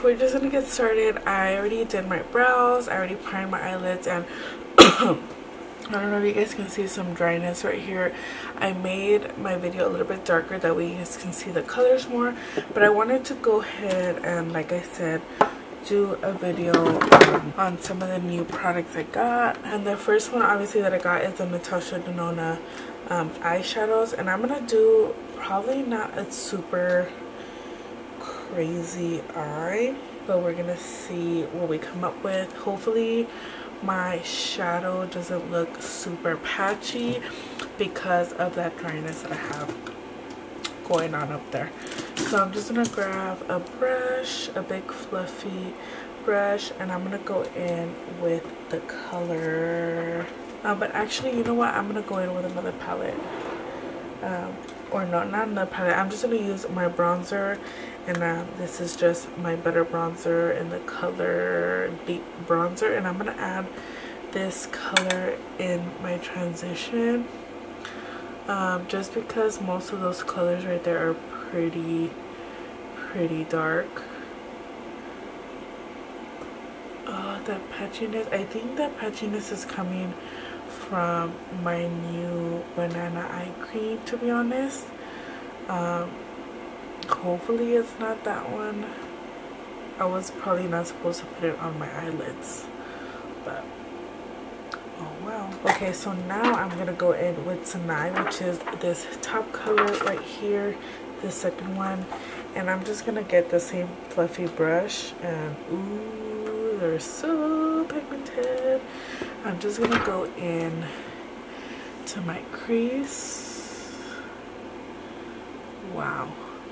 we're just gonna get started. I already did my brows, I already primed my eyelids, and I don't know if you guys can see some dryness right here. I made my video a little bit darker, that way you guys can see the colors more, but I wanted to go ahead and, like I said, do a video on some of the new products I got. And the first one obviously that I got is the Natasha Denona eyeshadows, and I'm gonna do probably not a super crazy eye, but we're gonna see what we come up with. Hopefully my shadow doesn't look super patchy because of that dryness that I have going on up there. So I'm just gonna grab a brush, a big fluffy brush, and I'm gonna go in with the color, but actually, you know what, I'm gonna go in with another palette, or no, not another palette. I'm just gonna use my bronzer, and this is just my Butter Bronzer in the color Deep Bronzer, and I'm gonna add this color in my transition, just because most of those colors right there are pretty dark. Oh, that patchiness, I think that patchiness is coming from my new banana eye cream, to be honest. Hopefully it's not that one. I was probably not supposed to put it on my eyelids, but oh well. Okay, so now I'm gonna go in with Sinai, which is this top color right here, the second one, and I'm just gonna get the same fluffy brush, and ooh, they're so pigmented. I'm just gonna go in to my crease. Wow.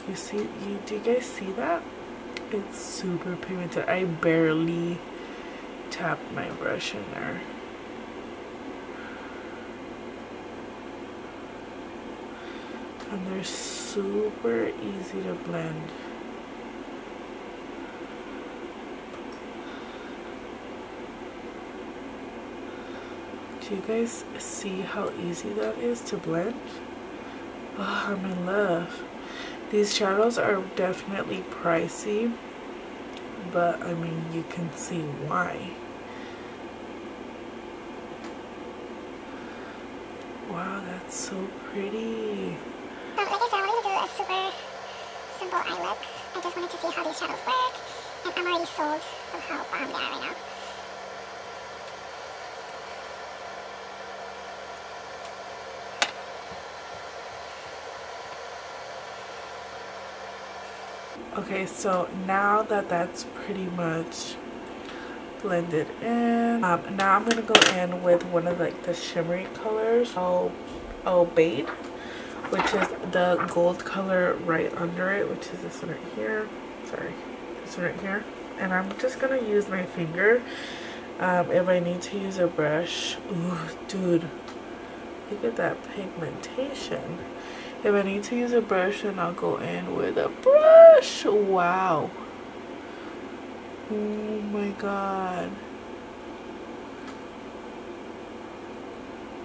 You see, do you guys see that? It's super pigmented. I barely tapped my brush in there. And they're super easy to blend. Do you guys see how easy that is to blend? Oh, I'm in love. These shadows are definitely pricey, but I mean, you can see why. Wow, that's so pretty. Like I said, I wanted to do a super simple eye look. I just wanted to see how these shadows work, and I'm already sold of how bomb they are right now. Okay, so now that that's pretty much blended in, now I'm gonna go in with one of like the shimmery colors, Ebates, which is the gold color right under it, which is this one right here. Sorry, this one right here. And I'm just gonna use my finger. If I need to use a brush, ooh, dude, look at that pigmentation. If I need to use a brush, then I'll go in with a brush. Wow. Oh my god.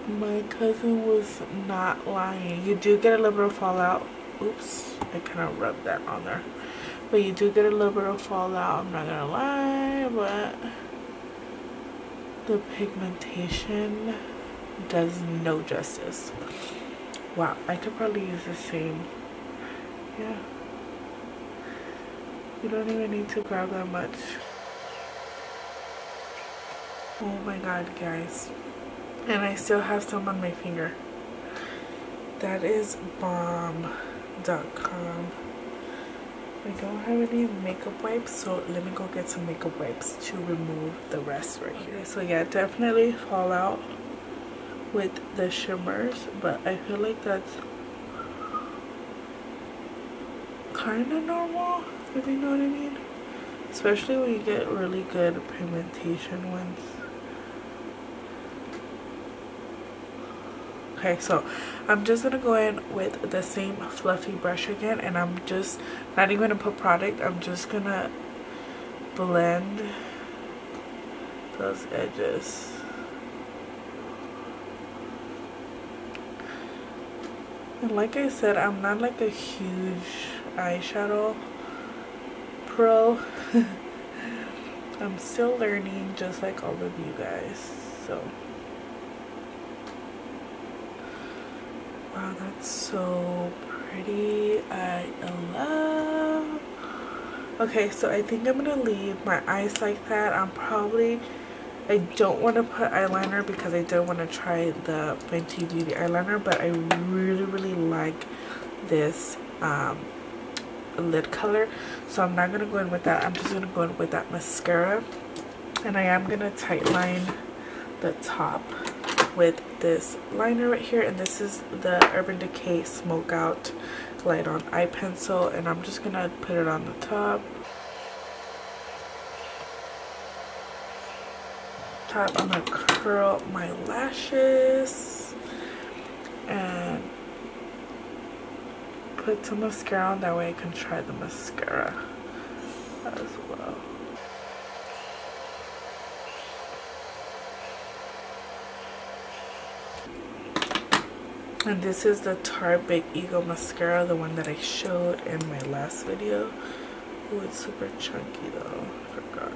My cousin was not lying. You do get a little bit of fallout. Oops, I kind of rubbed that on there. But you do get a little bit of fallout, I'm not gonna lie, but the pigmentation does no justice. Wow, I could probably use the same. Yeah. You don't even need to grab that much. Oh my god, guys. And I still have some on my finger. That is bomb.com. I don't have any makeup wipes, so let me go get some makeup wipes to remove the rest right here. So yeah, definitely fallout with the shimmers, but I feel like that's kind of normal, if you know what I mean, especially when you get really good pigmentation ones. Okay, so I'm just gonna go in with the same fluffy brush again, and I'm just not even gonna put product. I'm just gonna blend those edges. And like I said, I'm not like a huge eyeshadow pro. I'm still learning just like all of you guys. So wow, that's so pretty. I love. Okay, so I think I'm gonna leave my eyes like that. I don't want to put eyeliner because I don't want to try the Fenty Beauty eyeliner, but I really like this lid color, so I'm not gonna go in with that. I'm just gonna go in with that mascara, and I am gonna tightline the top with this liner right here, and this is the Urban Decay Smoke Out Glide On Eye Pencil, and I'm just gonna put it on the top. I'm gonna curl my lashes and put some mascara on, that way I can try the mascara as well. And this is the Tarte Big Eagle mascara, the one that I showed in my last video. Oh, it's super chunky though, I forgot.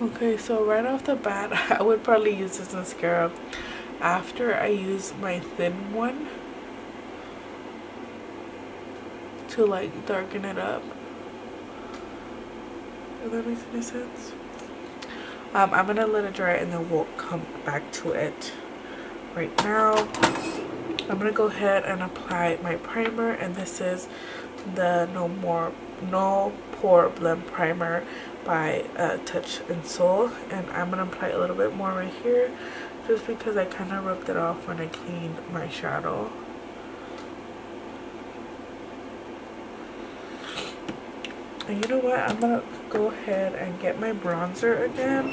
Okay, so right off the bat, I would probably use this mascara after I use my thin one to like darken it up. If that makes any sense. I'm gonna let it dry and then we'll come back to it. Right now, I'm gonna go ahead and apply my primer, and this is the No Pore Blend Primer by Touch and Soul, and I'm gonna apply a little bit more right here just because I kind of rubbed it off when I cleaned my shadow. And you know what, I'm gonna go ahead and get my bronzer again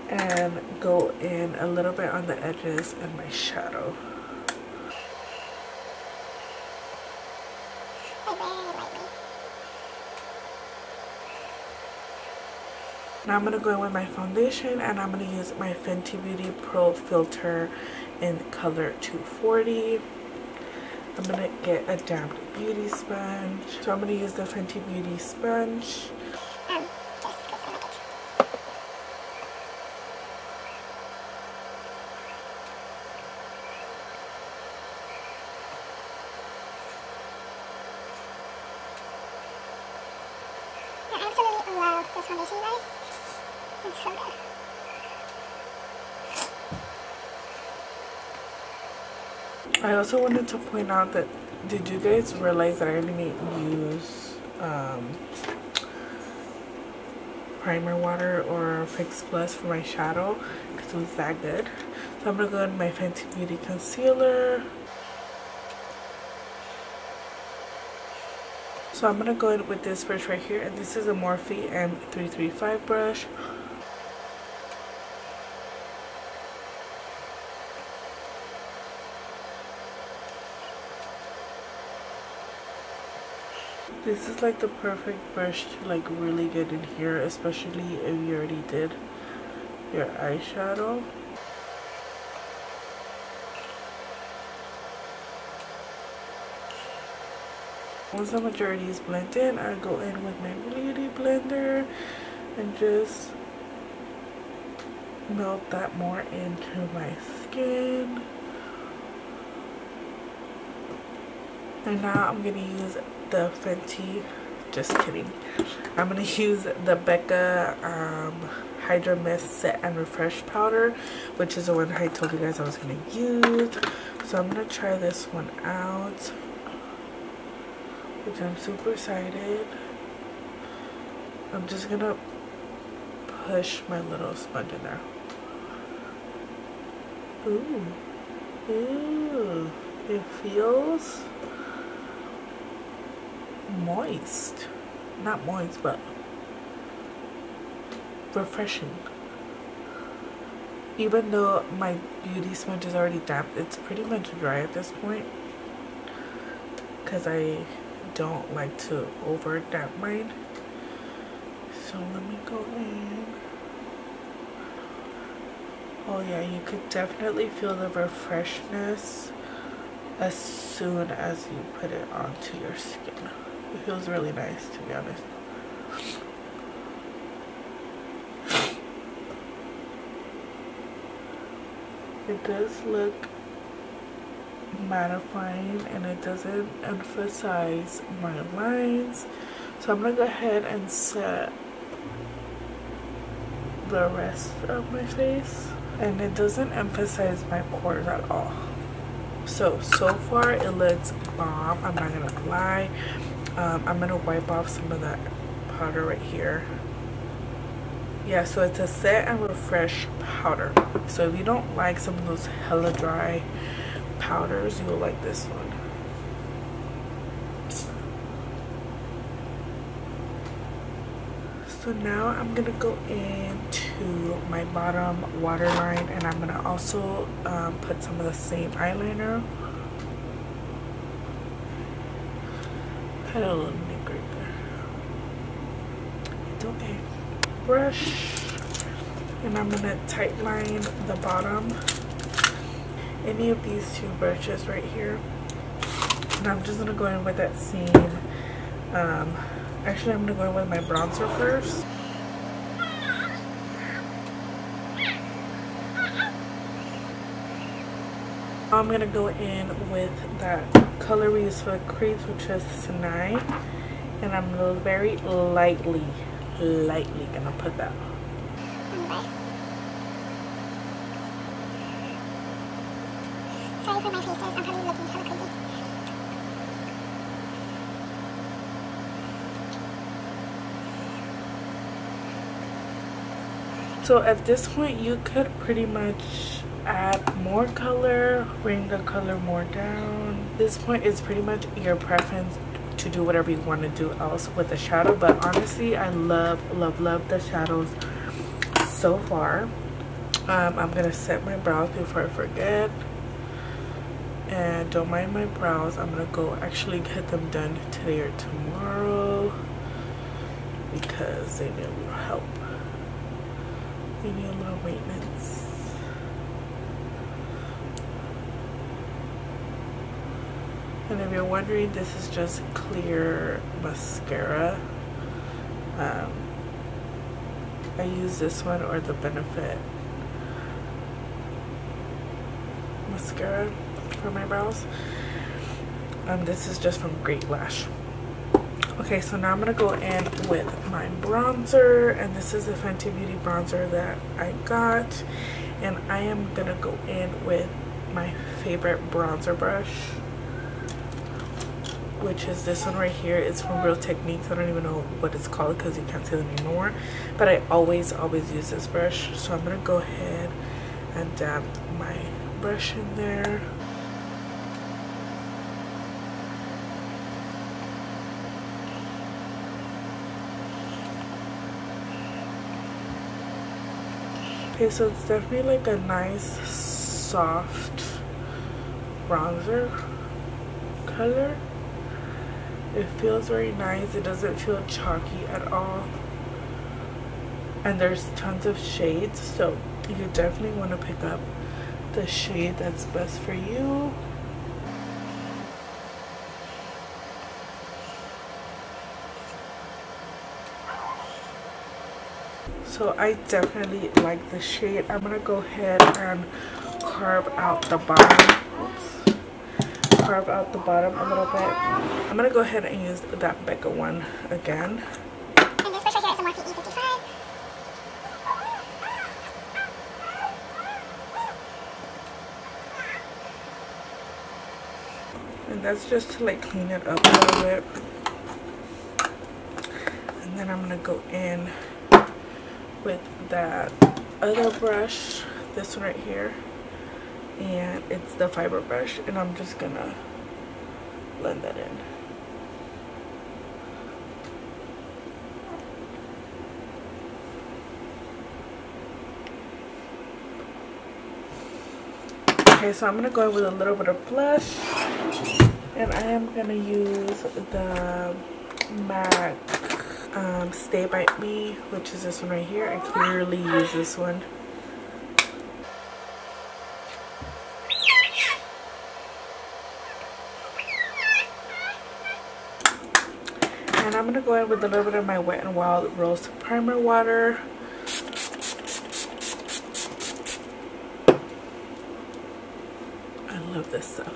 and go in a little bit on the edges and my shadow. Now I'm going to go in with my foundation, and I'm going to use my Fenty Beauty Pro Filter in color 240. I'm going to get a damp beauty sponge. So I'm going to use the Fenty Beauty sponge. I absolutely love this foundation, guys. It's so good. I also wanted to point out that, did you guys realize that I didn't use primer water or Fix Plus for my shadow because it was that good? So I'm going to go in my Fenty Beauty concealer. So I'm going to go in with this brush right here, and this is a Morphe M335 brush. This is like the perfect brush to like really get in here, especially if you already did your eyeshadow. Once the majority is blended, I go in with my beauty blender and just melt that more into my skin. And now I'm going to use the Fenty, just kidding, I'm going to use the Becca Hydra Mist Set and Refresh Powder, which is the one I told you guys I was going to use. So I'm going to try this one out, which I'm super excited. I'm just going to push my little sponge in there. Ooh, ooh, it feels moist, not moist, but refreshing. Even though my beauty sponge is already damp, it's pretty much dry at this point because I don't like to over damp mine. So let me go in. Oh yeah, you could definitely feel the refreshness as soon as you put it onto your skin. It feels really nice, to be honest. It does look mattifying and it doesn't emphasize my lines. So I'm gonna go ahead and set the rest of my face, and it doesn't emphasize my pores at all. So far it looks bomb, I'm not gonna lie. I'm gonna wipe off some of that powder right here. Yeah, so it's a set and refresh powder. So if you don't like some of those hella dry powders, you will like this one. So now I'm gonna go into my bottom waterline, and I'm gonna also put some of the same eyeliner. Had a little nick right there. It's okay. Brush, and I'm gonna tight line the bottom. Any of these two brushes right here, and I'm just gonna go in with that same. Actually, I'm gonna go in with my bronzer first. I'm gonna go in with that color we use for the crease, which is Tonight, and I'm very lightly gonna put that. Sorry for my faces, I'm probably looking hella crazy. So at this point, you could pretty much add more color, bring the color more down. At this point, it's pretty much your preference to do whatever you want to do else with the shadow, but honestly, I love the shadows so far. I'm gonna set my brows before I forget, and don't mind my brows. I'm gonna go actually get them done today or tomorrow because they need a little help. They need a little maintenance. And if you're wondering, this is just clear mascara. I use this one or the Benefit mascara for my brows. This is just from Great Lash. Okay, so now I'm gonna go in with my bronzer, and this is the Fenty Beauty bronzer that I got, and I am gonna go in with my favorite bronzer brush, which is this one right here. It's from Real Techniques. I don't even know what it's called because you can't see it anymore, but I always use this brush. So I'm gonna go ahead and dab my brush in there. Okay, so it's definitely like a nice soft bronzer color. It feels very nice. It doesn't feel chalky at all, and there's tons of shades, so you definitely want to pick up the shade that's best for you. So I definitely like the shade. I'm gonna go ahead and carve out the bottom. Oops. Carve out the bottom a little bit. I'm gonna go ahead and use that Becca one again. And this brush right here is a Morphe E55. And that's just to like clean it up a little bit. And then I'm gonna go in with that other brush, this one right here, and it's the fiber brush, and I'm just gonna blend that in. Okay, so I'm gonna go in with a little bit of blush, and I am gonna use the MAC Stay By Me, which is this one right here. I clearly use this one. I'm going to go in with a little bit of my Wet n Wild Rose Primer Water. I love this stuff.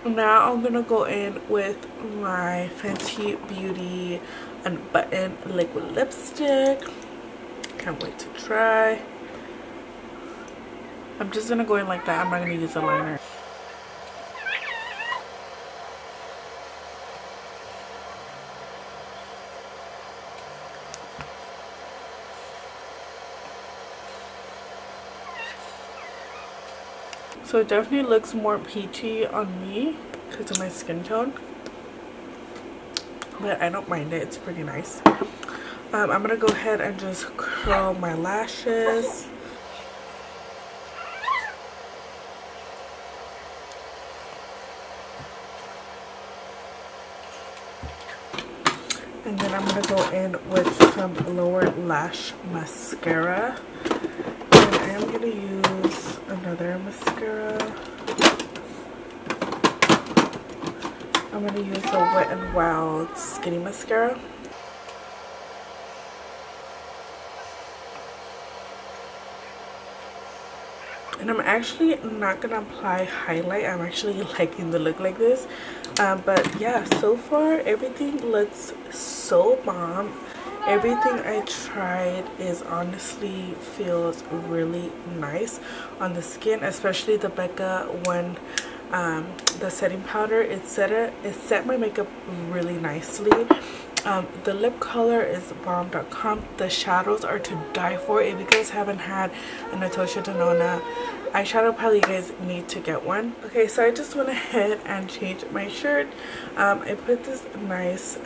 Now I'm gonna go in with my Fenty Beauty Unbuttoned Liquid Lipstick. Can't wait to try. I'm just gonna go in like that. I'm not gonna use a liner. So it definitely looks more peachy on me because of my skin tone, but I don't mind it. It's pretty nice. I'm gonna go ahead and just curl my lashes. And then I'm gonna go in with some lower lash mascara. And I am gonna use another mascara. I'm gonna use the Wet n Wild Skinny Mascara. And I'm actually not gonna apply highlight. I'm actually liking the look like this. But yeah, so far everything looks so bomb. Everything I tried is honestly feels really nice on the skin, especially the Becca one, the setting powder. It set my makeup really nicely. The lip color is bomb.com. The shadows are to die for. If you guys haven't had a Natasha Denona eyeshadow palette, you guys need to get one. Okay, so I just went ahead and changed my shirt. I put this nice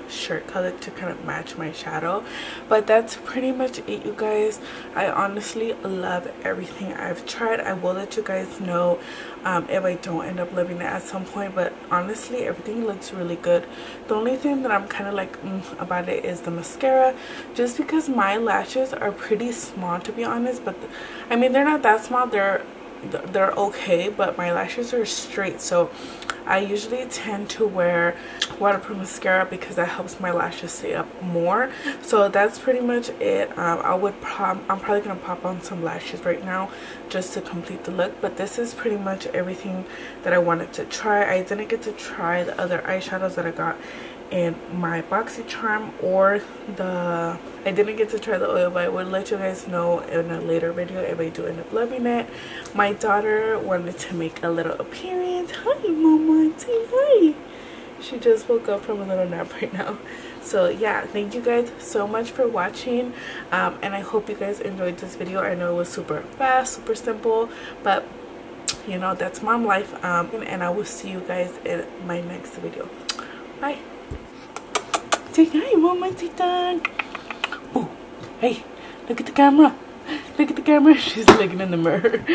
shirt color to kind of match my shadow, but that's pretty much it, you guys. I honestly love everything I've tried. I will let you guys know if I don't end up loving it at some point, but honestly everything looks really good. The only thing that I'm kind of like about it is the mascara, just because my lashes are pretty small, to be honest. But I mean, they're not that small, they're okay, but my lashes are straight, so I usually tend to wear waterproof mascara because that helps my lashes stay up more. So that's pretty much it. I'm probably gonna pop on some lashes right now just to complete the look, but this is pretty much everything that I wanted to try. I didn't get to try the other eyeshadows that I got in my Boxy charm, or I didn't get to try the oil, but I would let you guys know in a later video if I do end up loving it. My daughter wanted to make a little appearance. Hi mama, say hi. She just woke up from a little nap right now. So yeah, thank you guys so much for watching, and I hope you guys enjoyed this video. I know it was super fast, super simple, but you know, that's mom life. And I will see you guys in my next video. Bye. Say hi, mamacita. Oh, hey, look at the camera. Look at the camera. She's looking in the mirror.